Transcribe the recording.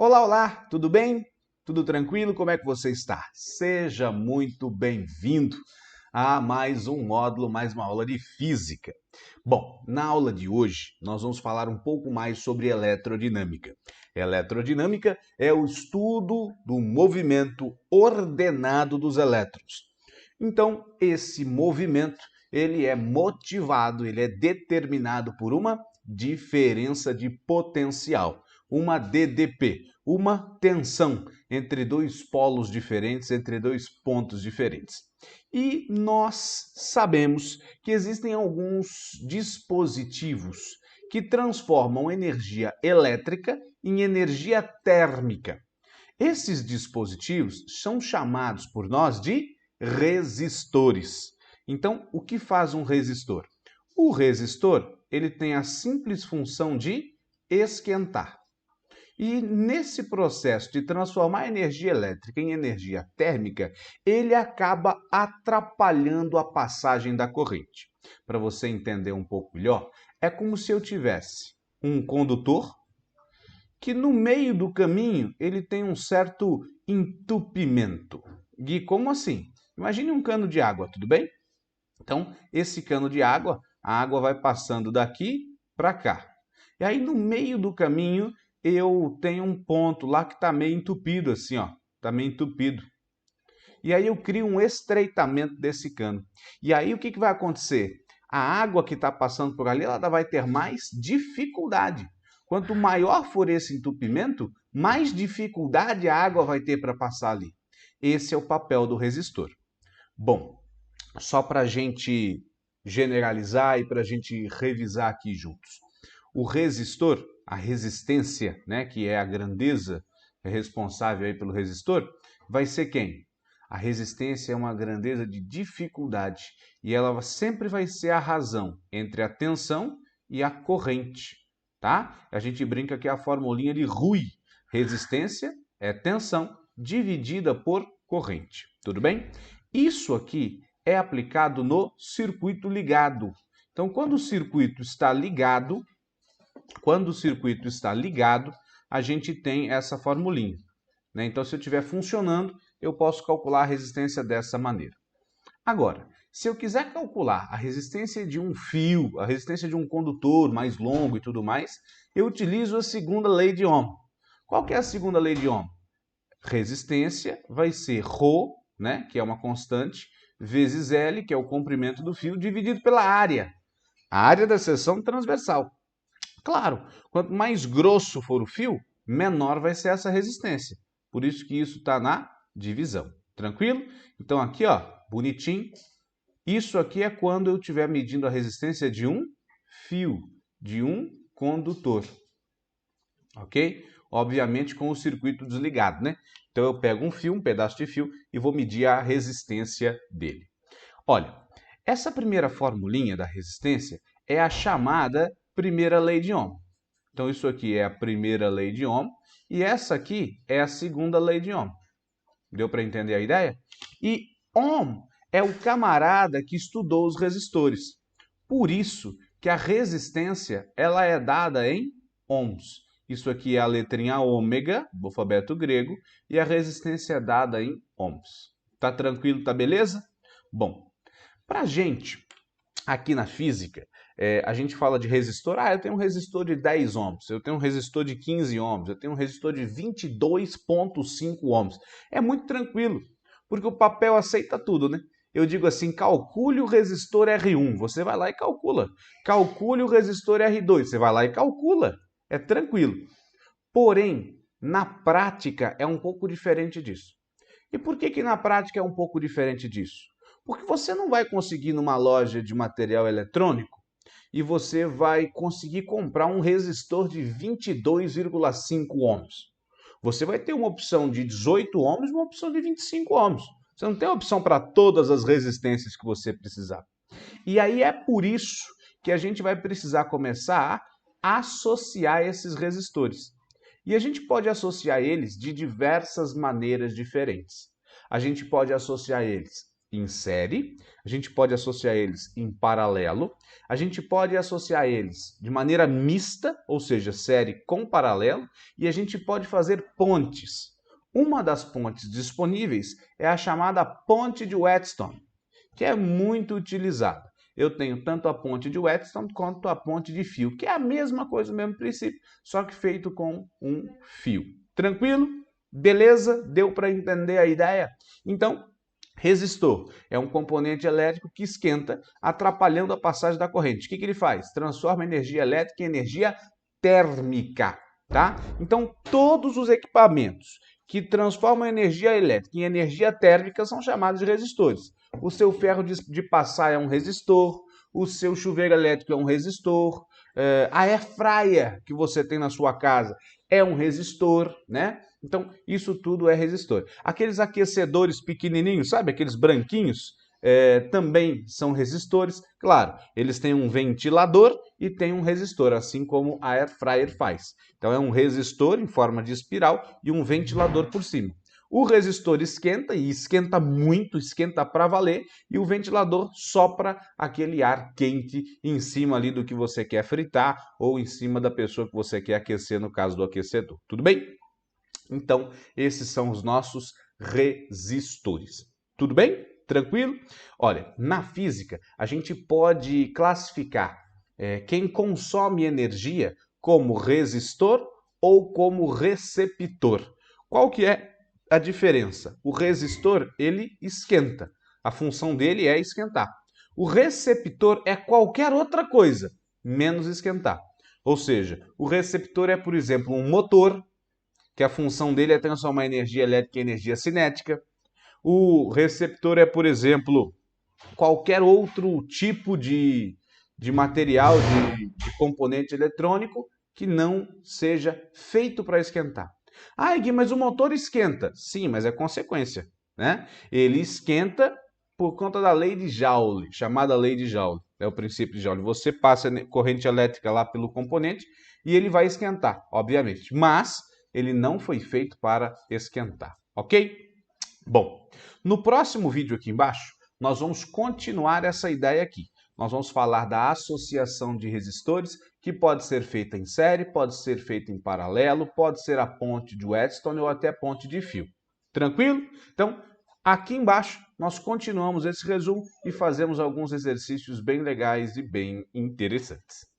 Olá, olá, tudo bem? Tudo tranquilo? Como é que você está? Seja muito bem-vindo a mais um módulo, mais uma aula de física. Bom, na aula de hoje nós vamos falar um pouco mais sobre eletrodinâmica. Eletrodinâmica é o estudo do movimento ordenado dos elétrons. Então, esse movimento, ele é motivado, ele é determinado por uma diferença de potencial, uma DDP, uma tensão entre dois polos diferentes, entre dois pontos diferentes. E nós sabemos que existem alguns dispositivos que transformam energia elétrica em energia térmica. Esses dispositivos são chamados por nós de resistores. Então, o que faz um resistor? O resistor, ele tem a simples função de esquentar. E nesse processo de transformar a energia elétrica em energia térmica, ele acaba atrapalhando a passagem da corrente. Para você entender um pouco melhor, é como se eu tivesse um condutor que no meio do caminho ele tem um certo entupimento. Gui, como assim? Imagine um cano de água, tudo bem? Então, esse cano de água, a água vai passando daqui para cá. E aí, no meio do caminho, eu tenho um ponto lá que está meio entupido, assim, ó. Está meio entupido. E aí eu crio um estreitamento desse cano. E aí, o que vai acontecer? A água que está passando por ali, ela vai ter mais dificuldade. Quanto maior for esse entupimento, mais dificuldade a água vai ter para passar ali. Esse é o papel do resistor. Bom, só para a gente generalizar e para a gente revisar aqui juntos. O resistor, a resistência, né, que é a grandeza responsável aí pelo resistor, vai ser quem? A resistência é uma grandeza de dificuldade e ela sempre vai ser a razão entre a tensão e a corrente, tá? A gente brinca que é a formulinha de Rui. Resistência é tensão dividida por corrente, tudo bem? Isso aqui é aplicado no circuito ligado. Então, quando o circuito está ligado, a gente tem essa formulinha, né? Então, se eu estiver funcionando, eu posso calcular a resistência dessa maneira. Agora, se eu quiser calcular a resistência de um fio, a resistência de um condutor mais longo e tudo mais, eu utilizo a segunda lei de Ohm. Qual que é a segunda lei de Ohm? Resistência vai ser ρ, né, que é uma constante, vezes L, que é o comprimento do fio, dividido pela área. A área da seção transversal. Claro, quanto mais grosso for o fio, menor vai ser essa resistência. Por isso que isso está na divisão. Tranquilo? Então aqui, ó, bonitinho. Isso aqui é quando eu estiver medindo a resistência de um fio, de um condutor. Ok? Obviamente com o circuito desligado, né? Então eu pego um fio, um pedaço de fio e vou medir a resistência dele. Olha, essa primeira formulinha da resistência é a chamada primeira lei de Ohm. Então isso aqui é a primeira lei de Ohm e essa aqui é a segunda lei de Ohm. Deu para entender a ideia? E Ohm é o camarada que estudou os resistores. Por isso que a resistência ela é dada em ohms. Isso aqui é a letrinha ômega do alfabeto grego e a resistência é dada em ohms. Tá tranquilo, tá beleza? Bom, para a gente, aqui na física, a gente fala de resistor. Ah, eu tenho um resistor de 10 ohms, eu tenho um resistor de 15 ohms, eu tenho um resistor de 22,5 ohms. É muito tranquilo, porque o papel aceita tudo, né? Eu digo assim, calcule o resistor R1, você vai lá e calcula. Calcule o resistor R2, você vai lá e calcula. É tranquilo. Porém, na prática é um pouco diferente disso. E por que na prática é um pouco diferente disso? Porque você não vai conseguir numa loja de material eletrônico e você vai conseguir comprar um resistor de 22,5 ohms. Você vai ter uma opção de 18 ohms e uma opção de 25 ohms. Você não tem opção para todas as resistências que você precisar. E aí é por isso que a gente vai precisar começar a associar esses resistores. E a gente pode associar eles de diversas maneiras diferentes. A gente pode associar eles em série, a gente pode associar eles em paralelo, a gente pode associar eles de maneira mista, ou seja, série com paralelo, e a gente pode fazer pontes. Uma das pontes disponíveis é a chamada ponte de Wheatstone, que é muito utilizada. Eu tenho tanto a ponte de Wheatstone quanto a ponte de fio, que é a mesma coisa, o mesmo princípio, só que feito com um fio. Tranquilo? Beleza? Deu para entender a ideia? Então, resistor é um componente elétrico que esquenta, atrapalhando a passagem da corrente. O que ele faz? Transforma energia elétrica em energia térmica, tá? Então, todos os equipamentos que transformam energia elétrica em energia térmica são chamados de resistores. O seu ferro de passar é um resistor, o seu chuveiro elétrico é um resistor, a air fryer que você tem na sua casa é um resistor, né? Então, isso tudo é resistor. Aqueles aquecedores pequenininhos, sabe? Aqueles branquinhos, também são resistores. Claro, eles têm um ventilador e têm um resistor, assim como a air fryer faz. Então, é um resistor em forma de espiral e um ventilador por cima. O resistor esquenta, e esquenta muito, esquenta para valer, e o ventilador sopra aquele ar quente em cima ali do que você quer fritar ou em cima da pessoa que você quer aquecer, no caso do aquecedor. Tudo bem? Então, esses são os nossos resistores. Tudo bem? Tranquilo? Olha, na física, a gente pode classificar quem consome energia como resistor ou como receptor. Qual que é a diferença? O resistor, ele esquenta. A função dele é esquentar. O receptor é qualquer outra coisa, menos esquentar. Ou seja, o receptor é, por exemplo, um motor, que a função dele é transformar energia elétrica em energia cinética. O receptor é, por exemplo, qualquer outro tipo de material, de componente eletrônico que não seja feito para esquentar. Ah, Gui, mas o motor esquenta. Sim, mas é consequência, né? Ele esquenta por conta da lei de Joule, chamada lei de Joule. É o princípio de Joule. Você passa corrente elétrica lá pelo componente e ele vai esquentar, obviamente. Mas ele não foi feito para esquentar, ok? Bom, no próximo vídeo aqui embaixo, nós vamos continuar essa ideia aqui. Nós vamos falar da associação de resistores, que pode ser feita em série, pode ser feita em paralelo, pode ser a ponte de Wheatstone ou até ponte de fio. Tranquilo? Então, aqui embaixo, nós continuamos esse resumo e fazemos alguns exercícios bem legais e bem interessantes.